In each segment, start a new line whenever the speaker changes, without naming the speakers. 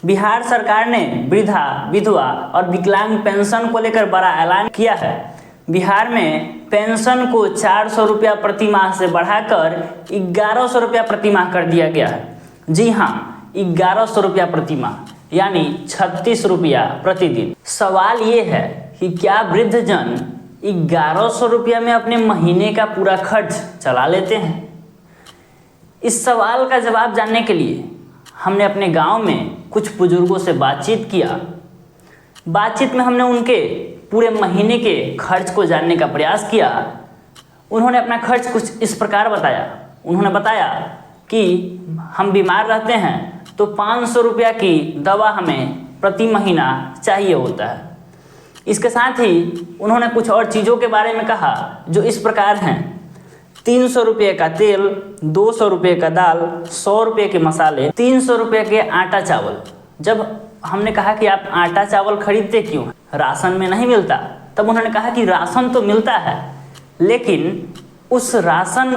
बिहार सरकार ने वृद्धा, विधवा और विकलांग पेंशन को लेकर बड़ा ऐलान किया है। बिहार में पेंशन को 400 रुपया प्रति माह से बढ़ाकर 1100 रुपया प्रति माह कर दिया गया है। जी हाँ, 1100 रुपया प्रति माह यानी 36 रुपया प्रतिदिन। सवाल ये है कि क्या वृद्धजन 1100 रुपया में अपने महीने का पूरा खर्च चला लेते हैं? इस सवाल का जवाब जानने के लिए हमने अपने गांव में कुछ बुजुर्गों से बातचीत किया। बातचीत में हमने उनके पूरे महीने के खर्च को जानने का प्रयास किया। उन्होंने अपना खर्च कुछ इस प्रकार बताया। उन्होंने बताया कि हम बीमार रहते हैं तो 500 रुपया की दवा हमें प्रति महीना चाहिए होता है। इसके साथ ही उन्होंने कुछ और चीज़ों के बारे में कहा जो इस प्रकार हैं: 300 रुपये का तेल, 200 रुपये का दाल, 100 रुपये के मसाले, 300 रुपये के आटा चावल। जब हमने कहा कि आप आटा चावल खरीदते क्यों, राशन में नहीं मिलता, तब उन्होंने कहा कि राशन तो मिलता है, लेकिन उस राशन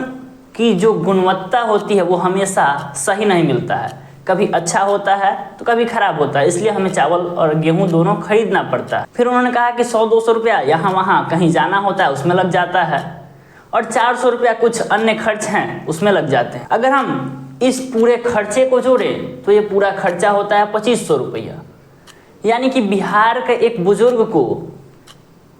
की जो गुणवत्ता होती है वो हमेशा सही नहीं मिलता है। कभी अच्छा होता है तो कभी खराब होता है, इसलिए हमें चावल और गेहूं दोनों खरीदना पड़ता है। फिर उन्होंने कहा कि 100-200 रुपया यहाँ वहाँ कहीं जाना होता है उसमें लग जाता है, और 400 रुपया कुछ अन्य खर्च हैं उसमें लग जाते हैं। अगर हम इस पूरे खर्चे को जोड़ें तो ये पूरा खर्चा होता है 2500 रुपया। यानी कि बिहार के एक बुजुर्ग को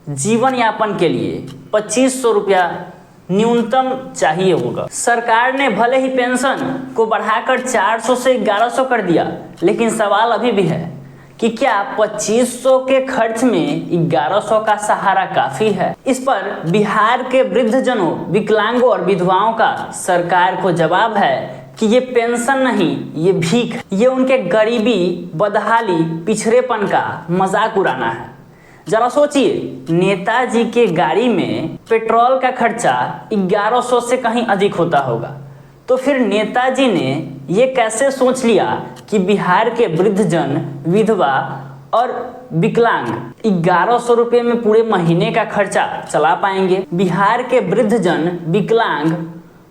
जीवन यापन के लिए 2500 रुपया न्यूनतम चाहिए होगा। सरकार ने भले ही पेंशन को बढ़ाकर 400 से 1100 कर दिया, लेकिन सवाल अभी भी है कि क्या 2500 के खर्च में 1100 का सहारा काफी है? इस पर बिहार के वृद्धजनों, विकलांगों और विधवाओं का सरकार को जवाब है कि ये पेंशन नहीं, ये भीख, ये उनके गरीबी, बदहाली, पिछड़ेपन का मजाक उड़ाना है। जरा सोचिए, नेताजी के गाड़ी में पेट्रोल का खर्चा 1100 से कहीं अधिक होता होगा, तो फिर नेताजी ने ये कैसे सोच लिया कि बिहार के वृद्धजन, विधवा और विकलांग 1100 रुपये में पूरे महीने का खर्चा चला पाएंगे? बिहार के वृद्धजन, विकलांग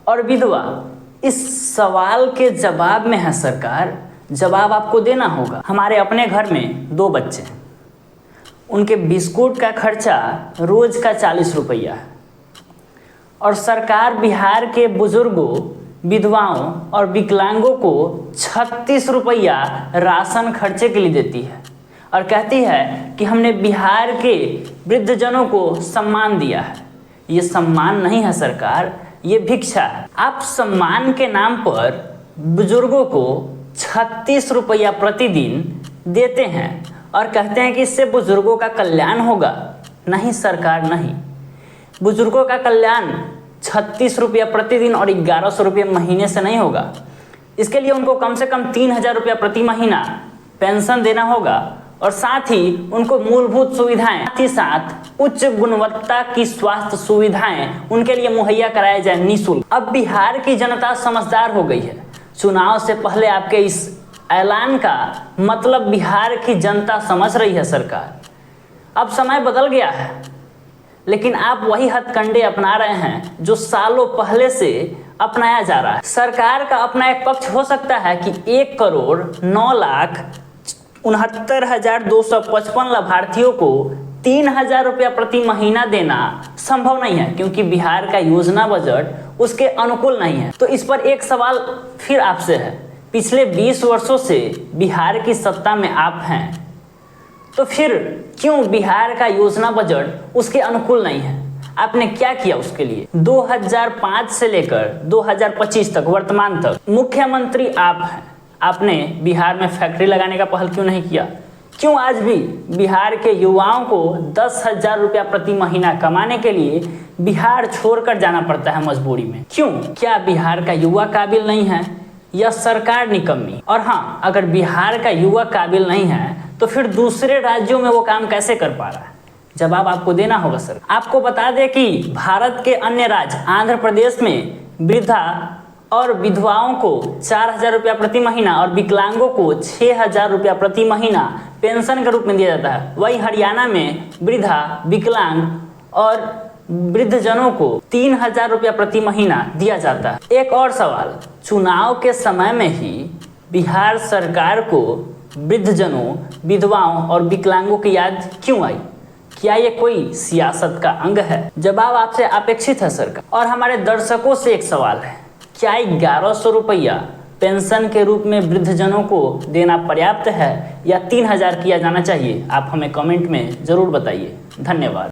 और विधवा इस सवाल के जवाब में है सरकार। जवाब आपको देना होगा। हमारे अपने घर में 2 बच्चे हैं, उनके बिस्कुट का खर्चा रोज का 40 रुपया है, और सरकार बिहार के बुजुर्गों, विधवाओं और विकलांगों को 36 रुपया राशन खर्चे के लिए देती है और कहती है कि हमने बिहार के वृद्धजनों को सम्मान दिया है। ये सम्मान नहीं है सरकार, ये भिक्षा है। आप सम्मान के नाम पर बुजुर्गों को 36 रुपया प्रतिदिन देते हैं और कहते हैं कि इससे बुजुर्गों का कल्याण होगा। नहीं सरकार, नहीं। बुजुर्गों का कल्याण 36 रुपया प्रतिदिन और 1100 रुपये महीने से नहीं होगा। इसके लिए उनको कम से कम 3000 रुपया प्रति महीना पेंशन देना होगा, और साथ ही उनको मूलभूत सुविधाएं, साथ ही साथ उच्च गुणवत्ता की स्वास्थ्य सुविधाएं उनके लिए मुहैया कराया जाए निःशुल्क। अब बिहार की जनता समझदार हो गई है। चुनाव से पहले आपके इस ऐलान का मतलब बिहार की जनता समझ रही है सरकार। अब समय बदल गया है, लेकिन आप वही हथकंडे अपना रहे हैं जो सालों पहले से अपनाया जा रहा है। सरकार का अपना एक पक्ष हो सकता है कि 1,09,69,255 लाभार्थियों को 3000 रुपया प्रति महीना देना संभव नहीं है, क्योंकि बिहार का योजना बजट उसके अनुकूल नहीं है। तो इस पर एक सवाल फिर आपसे है, पिछले 20 वर्षों से बिहार की सत्ता में आप हैं, तो फिर क्यों बिहार का योजना बजट उसके अनुकूल नहीं है? आपने क्या किया उसके लिए? 2005 से लेकर 2025 तक, वर्तमान तक मुख्यमंत्री आप हैं। आपने बिहार में फैक्ट्री लगाने का पहल क्यों नहीं किया? क्यों आज भी बिहार के युवाओं को 10,000 रुपया प्रति महीना कमाने के लिए बिहार छोड़कर जाना पड़ता है मजबूरी में? क्यों? क्या बिहार का युवा काबिल नहीं है या सरकार निकम्मी? और हाँ, अगर बिहार का युवा काबिल नहीं है तो फिर दूसरे राज्यों में वो काम कैसे कर पा रहा है? जवाब आपको देना होगा सर। आपको बता दें कि भारत के अन्य राज्य आंध्र प्रदेश में वृद्धा और विधवाओं को 4000 रुपया प्रति महीना और विकलांगों को 6000 रुपया प्रति महीना पेंशन के रूप में दिया जाता है। वहीं हरियाणा में वृद्धा, विकलांग और वृद्धजनों को 3000 रुपया प्रति महीना दिया जाता है। एक और सवाल, चुनाव के समय में ही बिहार सरकार को वृद्धजनों, विधवाओं और विकलांगों की याद क्यों आई? क्या ये कोई सियासत का अंग है? जवाब आपसे अपेक्षित है सरकार। और हमारे दर्शकों से एक सवाल है, क्या 1100 रुपया पेंशन के रूप में वृद्धजनों को देना पर्याप्त है या 3000 किया जाना चाहिए? आप हमें कमेंट में ज़रूर बताइए। धन्यवाद।